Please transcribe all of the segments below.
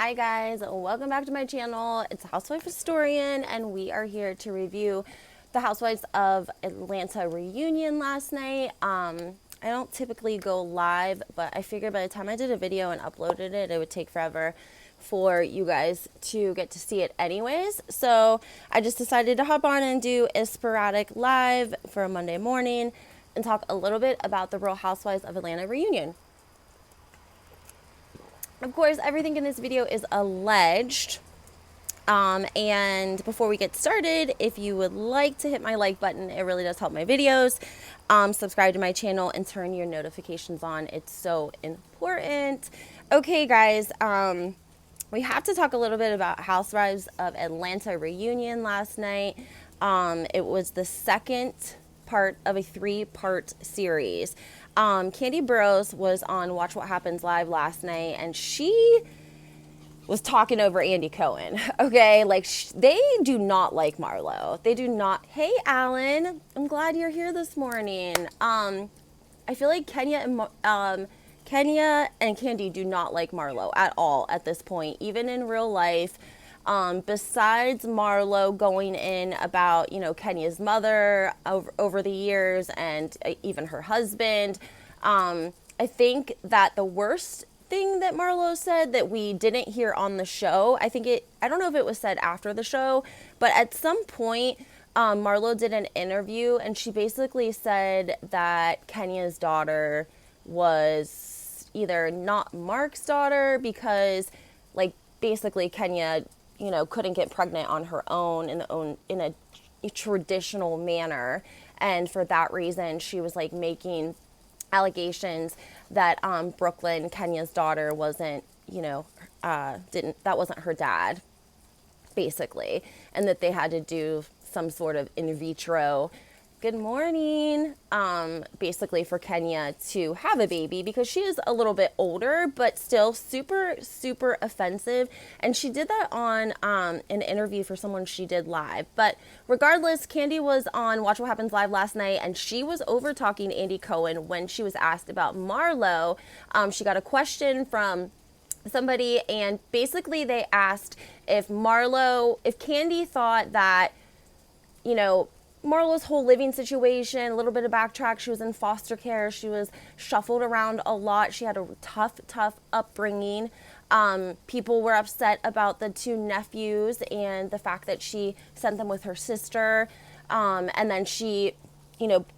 Hi guys, welcome back to my channel. It's Housewife Historian, and we are here to review the Housewives of Atlanta reunion last night. I don't typically go live, but I figured by the time I did a video and uploaded it, it would take forever for you guys to get to see it anyways. So I just decided to hop on and do a sporadic live for a Monday morning and talk a little bit about the Real Housewives of Atlanta reunion. Of course, everything in this video is alleged. And before we get started, if you would like to hit my like button, it really does help my videos. Subscribe to my channel and turn your notifications on. It's so important. Okay, guys, we have to talk a little bit about Housewives of Atlanta reunion last night. It was the second part of a 3-part series. Kandi Burroughs was on Watch What Happens Live last night, and she was talking over Andy Cohen. Okay, like they do not like Marlo. They do not. Hey, Alan, I'm glad you're here this morning. I feel like Kenya and Kandi do not like Marlo at all at this point, even in real life. Besides Marlo going in about, Kenya's mother over the years and even her husband, I think that the worst thing that Marlo said that we didn't hear on the show, I don't know if it was said after the show, but at some point, Marlo did an interview and she basically said that Kenya's daughter was either not Mark's daughter because, basically Kenya couldn't get pregnant on her own in a traditional manner, and for that reason she was making allegations that Brooklyn, Kenya's daughter, wasn't that wasn't her dad, basically, and that they had to do some sort of in vitro. Good morning. Basically for Kenya to have a baby because she is a little bit older, but still super, super offensive. And she did that on an interview for someone she did live. But regardless, Kandi was on Watch What Happens Live last night, and she was over talking Andy Cohen when she was asked about Marlo. She got a question from somebody, and basically they asked if Kandi thought that, Marlo's whole living situation, a little bit of backtrack, she was in foster care, she was shuffled around a lot, she had a tough upbringing. People were upset about the 2 nephews and the fact that she sent them with her sister, and then she,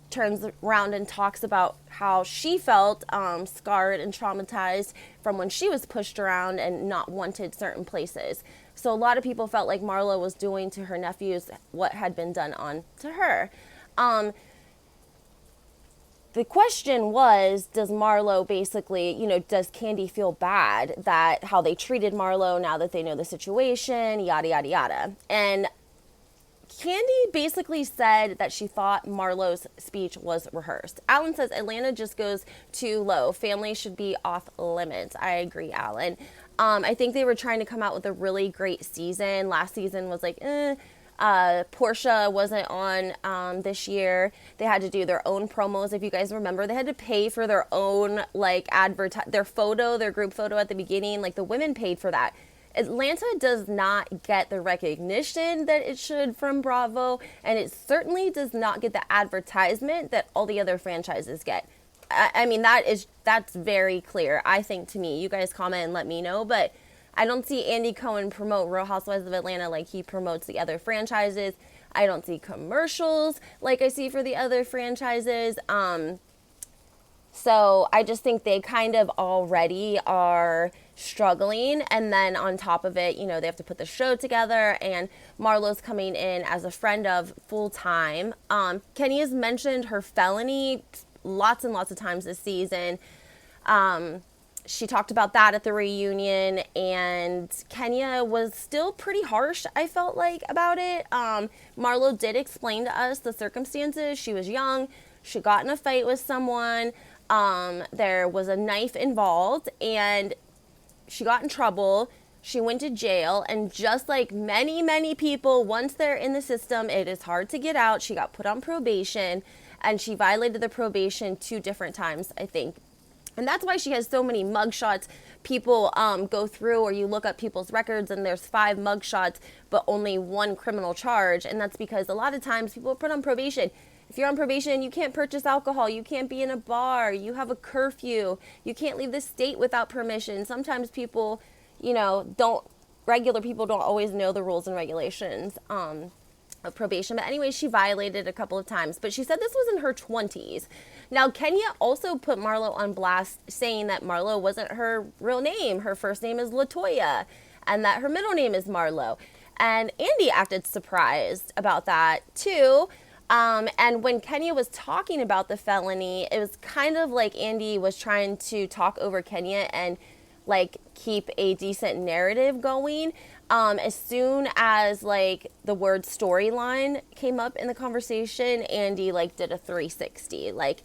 turns around and talks about how she felt scarred and traumatized from when she was pushed around and not wanted certain places. So a lot of people felt like Marlo was doing to her nephews what had been done on to her. The question was, does Marlo basically, does Kandi feel bad that how they treated Marlo now that they know the situation, yada, yada, yada. And Kandi basically said that she thought Marlo's speech was rehearsed. Alan says Atlanta just goes too low. Family should be off limits. I agree, Alan. I think they were trying to come out with a really great season. Last season was Portia wasn't on this year. They had to do their own promos. If you guys remember, they had to pay for their own their group photo at the beginning. The women paid for that. Atlanta does not get the recognition that it should from Bravo, and it certainly does not get the advertisement that all the other franchises get. I mean, that's very clear, I think, to me. You guys comment and let me know, but I don't see Andy Cohen promote Real Housewives of Atlanta like he promotes the other franchises. I don't see commercials like I see for the other franchises. So I just think they kind of already are struggling. And then on top of it, they have to put the show together, and Marlo's coming in as a friend of full time. Kenny has mentioned her felony lots and lots of times this season. She talked about that at the reunion, and Kenya was still pretty harsh, I felt like, about it. Marlo did explain to us the circumstances. She was young. She got in a fight with someone. There was a knife involved, and she got in trouble. She went to jail, and just like many, many people, once they're in the system, it is hard to get out. She got put on probation, and she violated the probation 2 different times, I think. And that's why she has so many mugshots. People go through, or you look up people's records and there's 5 mugshots, but only 1 criminal charge. And that's because a lot of times people are put on probation. If you're on probation, you can't purchase alcohol. You can't be in a bar. You have a curfew. You can't leave the state without permission. Sometimes people, regular people don't always know the rules and regulations of probation. But anyway, she violated a couple of times. But she said this was in her 20s. Now, Kenya also put Marlo on blast, saying that Marlo wasn't her real name. Her first name is LaToya, and that her middle name is Marlo. And Andy acted surprised about that, too. And when Kenya was talking about the felony, it was kind of like Andy was trying to talk over Kenya and, like, keep a decent narrative going. As soon as, like, the word storyline came up in the conversation, Andy, like, did a 360. Like,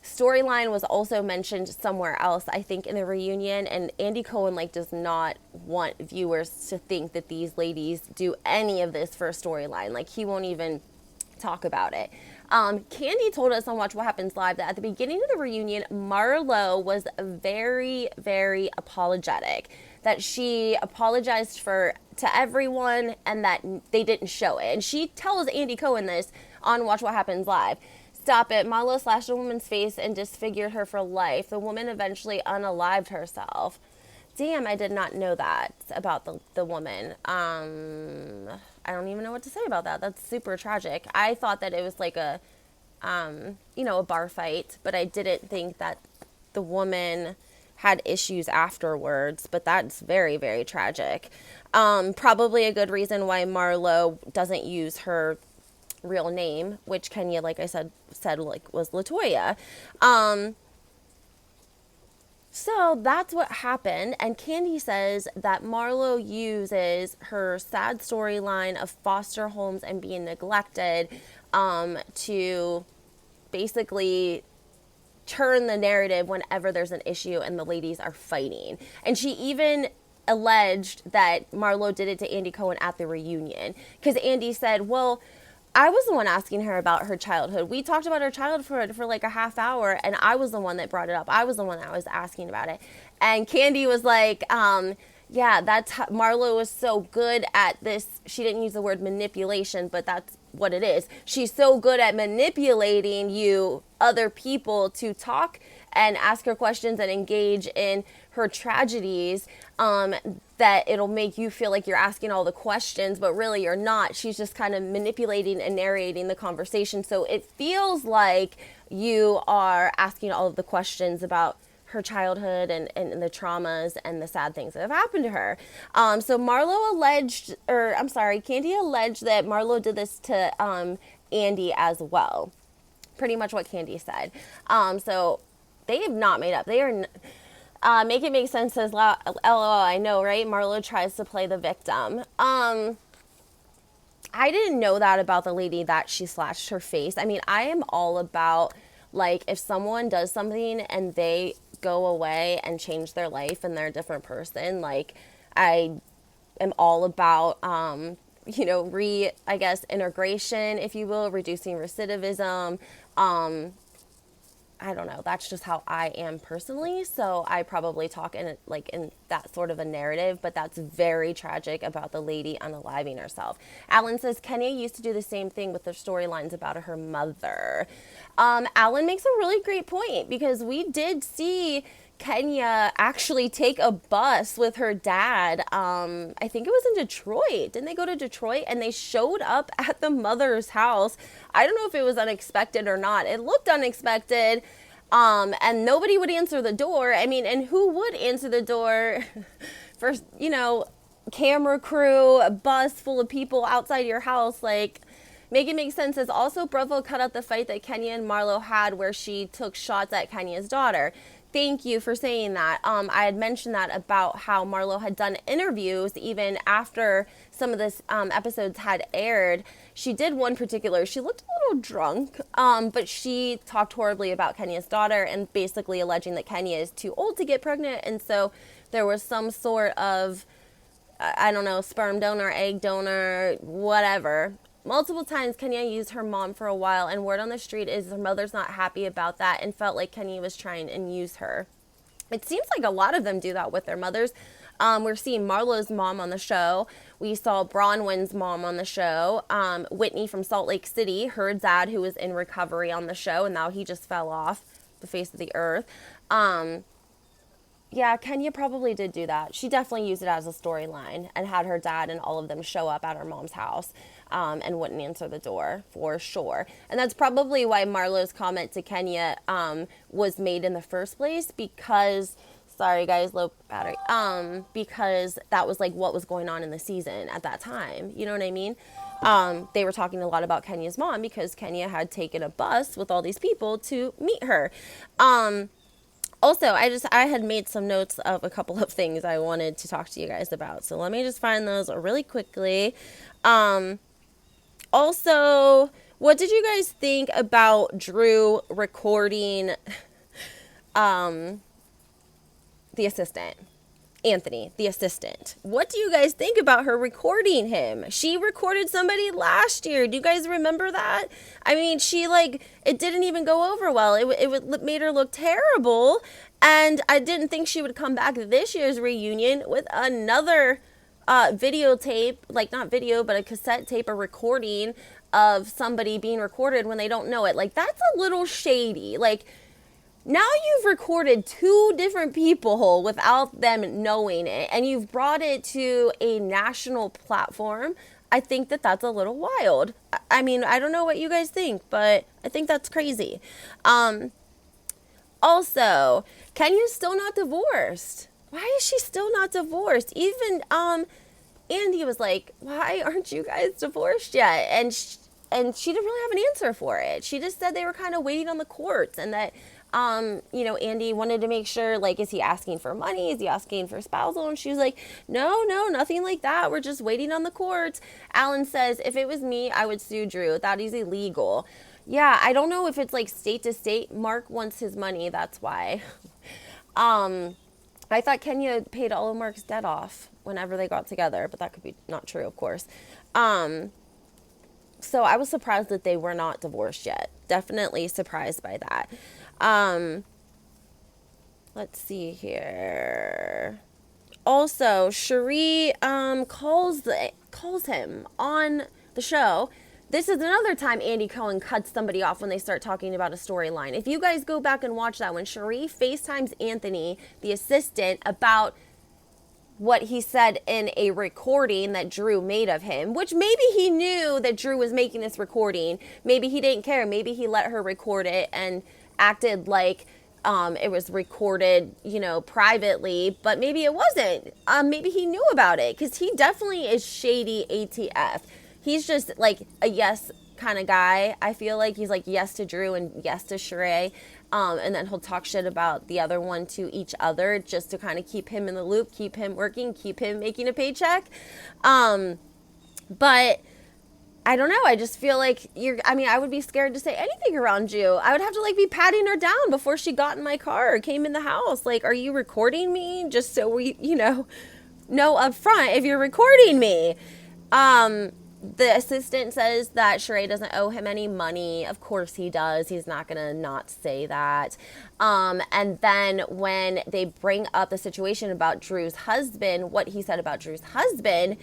storyline was also mentioned somewhere else, I think, in the reunion, and Andy Cohen, like, does not want viewers to think that these ladies do any of this for a storyline. Like, he won't even talk about it. Kandi told us on Watch What Happens Live that at the beginning of the reunion, Marlo was very, very apologetic. That she apologized to everyone and that they didn't show it. And she tells Andy Cohen this on Watch What Happens Live. Stop it. Marlo slashed a woman's face and disfigured her for life. The woman eventually unalived herself. Damn, I did not know that about the woman. I don't even know what to say about that. That's super tragic. I thought that it was like a bar fight, but I didn't think that the woman had issues afterwards, but that's very, very tragic. Probably a good reason why Marlo doesn't use her real name, which Kenya, like I said like was LaToya. So that's what happened, and Kandi says that Marlo uses her sad storyline of foster homes and being neglected to basically turn the narrative whenever there's an issue and the ladies are fighting. And she even alleged that Marlo did it to Andy Cohen at the reunion, because Andy said, well, I was the one asking her about her childhood. We talked about her childhood for like a half hour, and I was the one that brought it up. I was the one that was asking about it. And Kandi was like, yeah, that's how Marlo was so good at this. She didn't use the word manipulation, but that's what it is. She's so good at manipulating you, other people, to talk and ask her questions and engage in her tragedies, that it'll make you feel like you're asking all the questions, but really you're not. She's just kind of manipulating and narrating the conversation. So it feels like you are asking all of the questions about her childhood and the traumas and the sad things that have happened to her. So Kandi alleged that Marlo did this to Andy as well. Pretty much what Kandi said. So they have not made up. They are... Make it make sense says, LOL, I know, right? Marlo tries to play the victim. I didn't know that about the lady that she slashed her face. I mean, I am all about, like, if someone does something and they go away and change their life and they're a different person, like, I am all about, integration, if you will, reducing recidivism, I don't know. That's just how I am personally. So I probably talk in that sort of a narrative, but that's very tragic about the lady unaliving herself. Alan says Kenya used to do the same thing with their storylines about her mother. Alan makes a really great point, because we did see Kenya actually take a bus with her dad. I think it was in Detroit. Didn't they go to Detroit? And they showed up at the mother's house. I don't know if it was unexpected or not. It looked unexpected. And nobody would answer the door. I mean, and who would answer the door for, camera crew, a bus full of people outside your house? Like, make it make sense. As also, Bravo cut out the fight that Kenya and Marlo had where she took shots at Kenya's daughter. Thank you for saying that. I had mentioned that about how Marlo had done interviews even after some of this episodes had aired. She did one particular. She looked a little drunk, but she talked horribly about Kenya's daughter and basically alleging that Kenya is too old to get pregnant. And so there was some sort of, I don't know, sperm donor, egg donor, whatever. Multiple times, Kenya used her mom for a while, and word on the street is her mother's not happy about that and felt like Kenya was trying and use her. It seems like a lot of them do that with their mothers. We're seeing Marlo's mom on the show. We saw Bronwyn's mom on the show. Whitney from Salt Lake City, her dad who was in recovery on the show, and now he just fell off the face of the earth. Yeah, Kenya probably did do that. She definitely used it as a storyline and had her dad and all of them show up at her mom's house and wouldn't answer the door for sure. And that's probably why Marlo's comment to Kenya was made in the first place because, sorry guys, low battery, because that was like what was going on in the season at that time. You know what I mean? They were talking a lot about Kenya's mom because Kenya had taken a bus with all these people to meet her. Also, I had made some notes of a couple of things I wanted to talk to you guys about. So let me just find those really quickly. Also, what did you guys think about Drew recording the assistant? Anthony, the assistant. What do you guys think about her recording him? She recorded somebody last year. Do you guys remember that? I mean, she it didn't even go over well. It made her look terrible. And I didn't think she would come back this year's reunion with another videotape, like not video, but a cassette tape, a recording of somebody being recorded when they don't know it. Like, that's a little shady. Like, now you've recorded 2 different people without them knowing it, and you've brought it to a national platform. I think that that's a little wild. I mean, I don't know what you guys think, but I think that's crazy. Also, Kenya's still not divorced. Why is she still not divorced? Even Andy was like, why aren't you guys divorced yet? And she didn't really have an answer for it. She just said they were kind of waiting on the courts and that Andy wanted to make sure, like, is he asking for money? Is he asking for spousal? And she was like, no, nothing like that. We're just waiting on the courts. Alan says, if it was me, I would sue Drew. That is illegal. Yeah, I don't know if it's like state to state. Mark wants his money. That's why. I thought Kenya paid all of Mark's debt off whenever they got together, but that could be not true, of course. So I was surprised that they were not divorced yet. Definitely surprised by that. Let's see here. Also, Sheree calls him on the show. This is another time Andy Cohen cuts somebody off when they start talking about a storyline. If you guys go back and watch that, when Sheree FaceTimes Anthony, the assistant, about what he said in a recording that Drew made of him, which maybe he knew that Drew was making this recording. Maybe he didn't care. Maybe he let her record it and acted like it was recorded, privately, but maybe it wasn't. Maybe he knew about it because he definitely is shady ATF. He's just like a yes kind of guy. I feel like he's like yes to Drew and yes to Sheree. And then he'll talk shit about the other one to each other just to kind of keep him in the loop, keep him working, keep him making a paycheck. But I don't know. I just feel like I would be scared to say anything around you. I would have to be patting her down before she got in my car or came in the house. Like, are you recording me? Just so we, know up front if you're recording me. The assistant says that Sheree doesn't owe him any money. Of course he does. He's not going to not say that. And then when they bring up the situation about Drew's husband, what he said about Drew's husband,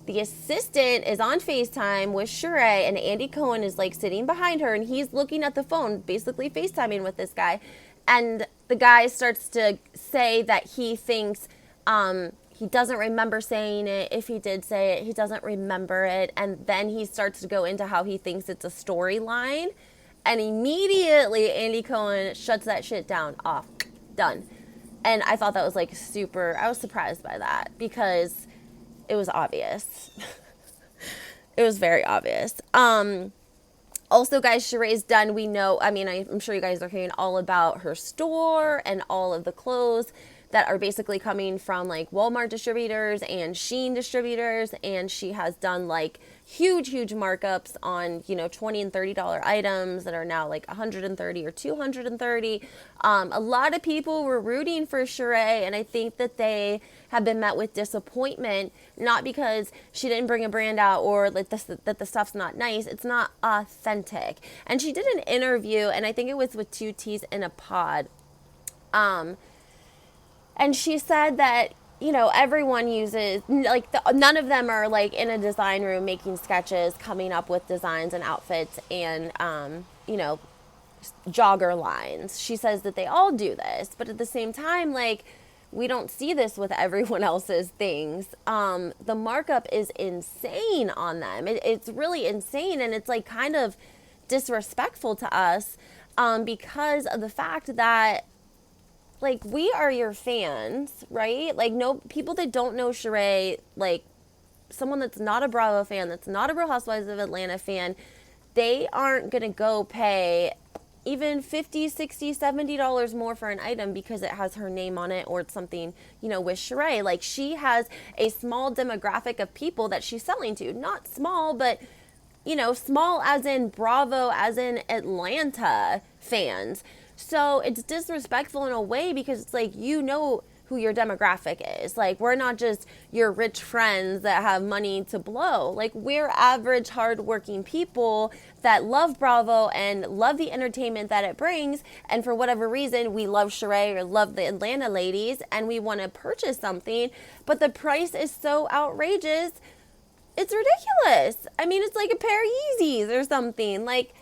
the assistant is on FaceTime with Sheree, and Andy Cohen is sitting behind her, and he's looking at the phone, basically FaceTiming with this guy. And the guy starts to say that he thinks he doesn't remember saying it. If he did say it, he doesn't remember it. And then he starts to go into how he thinks it's a storyline. And immediately Andy Cohen shuts that shit down. Off. Done. And I thought that was I was surprised by that because it was obvious. It was very obvious. Also, guys, Sheree's done. We know, I'm sure you guys are hearing all about her store and all of the clothes that are basically coming from Walmart distributors and Shein distributors, and she has done huge markups on $20 and $30 items that are now $130 or $230. A lot of people were rooting for Sheree, and I think that they have been met with disappointment, not because she didn't bring a brand out or that the stuff's not nice. It's not authentic. And she did an interview, and I think it was with 2 T's in a Pod. And she said that, you know, everyone uses, like, none of them are, like, in a design room making sketches, coming up with designs and outfits and, you know, jogger lines. She says that they all do this, but at the same time, like, we don't see this with everyone else's things. The markup is insane on them. It's really insane, and it's, like, kind of disrespectful to us, because of the fact that, like, we are your fans, right? Like, no, people that don't know Sheree, like, someone that's not a Bravo fan, that's not a Real Housewives of Atlanta fan, they aren't going to go pay even $50, $60, $70 more for an item because it has her name on it or it's something, you know, with Sheree. Like, she has a small demographic of people that she's selling to. Not small, but, you know, small as in Bravo, as in Atlanta fans. So it's disrespectful in a way because it's like, you know who your demographic is. Like, we're not just your rich friends that have money to blow. Like, we're average, hardworking people that love Bravo and love the entertainment that it brings. And for whatever reason, we love Sheree or love the Atlanta ladies and we want to purchase something, but the price is so outrageous. It's ridiculous. I mean, it's like a pair of Yeezys or something. Like,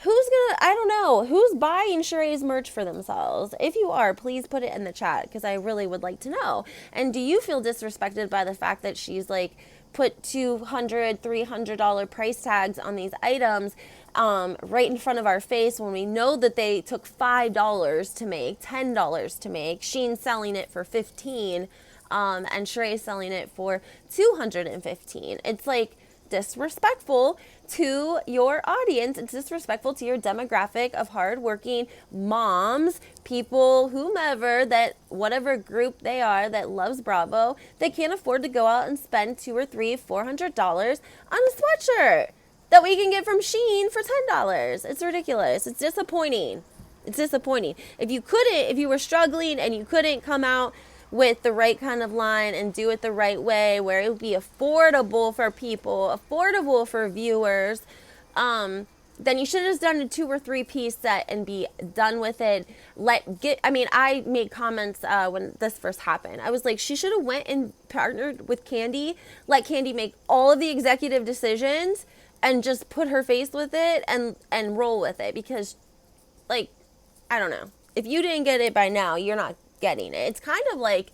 I don't know, who's buying Sheree's merch for themselves? If you are, please put it in the chat because I really would like to know. And do you feel disrespected by the fact that she's, like, put $200, $300 price tags on these items right in front of our face when we know that they took $5 to make, $10 to make? Sheen's selling it for $15, and Sheree's selling it for $215. It's, like, disrespectful to your audience. It's disrespectful to your demographic of hardworking moms, people, whomever, that whatever group they are that loves Bravo, they can't afford to go out and spend $200 or $400 on a sweatshirt that we can get from Sheen for $10. It's ridiculous. It's disappointing. It's disappointing. If you were struggling and you couldn't come out with the right kind of line and do it the right way where it would be affordable for people, affordable for viewers, then you should have just done a 2 or 3 piece set and be done with it. I made comments when this first happened. I was like, she should have went and partnered with Kandi, let Kandi make all of the executive decisions and just put her face with it and roll with it, because, like, I don't know. If you didn't get it by now, you're not getting it. It's kind of like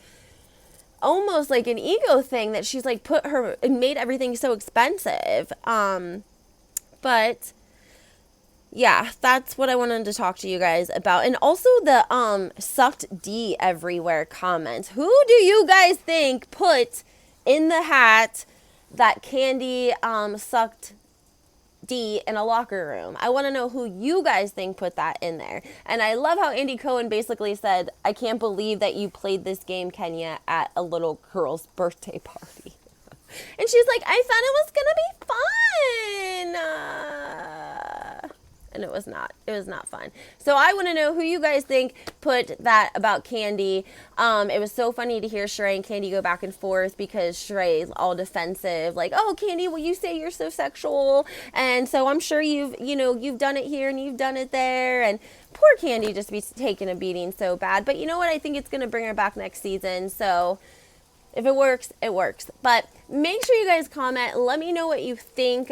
almost like an ego thing that she's, like, put her and made everything so expensive. But yeah, that's what I wanted to talk to you guys about. And also the sucked D everywhere comments. Who do you guys think put in the hat that Kandi sucked D in a locker room? I want to know who you guys think put that in there. And I love how Andy Cohen basically said, I can't believe that you played this game, Kenya, at a little girl's birthday party. And she's like, I thought it was going to be fun. And it was not. It was not fun. So I want to know who you guys think put that about Kandi. It was so funny to hear Sheree and Kandi go back and forth because Sheree's all defensive, like, oh, Kandi, well, you say you're so sexual, and so I'm sure you've done it here and you've done it there, and poor Kandi just be taking a beating so bad. But you know what? I think it's going to bring her back next season. So if it works, it works. But make sure you guys comment. Let me know what you think.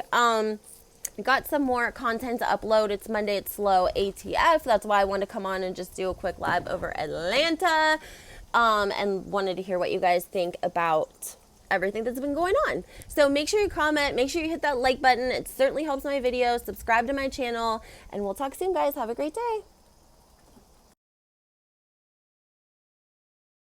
Got some more content to upload. It's Monday, it's slow ATF. That's why I wanted to come on and just do a quick live over Atlanta. And wanted to hear what you guys think about everything that's been going on. So make sure you comment. Make sure you hit that like button. It certainly helps my videos. Subscribe to my channel. And we'll talk soon, guys. Have a great day.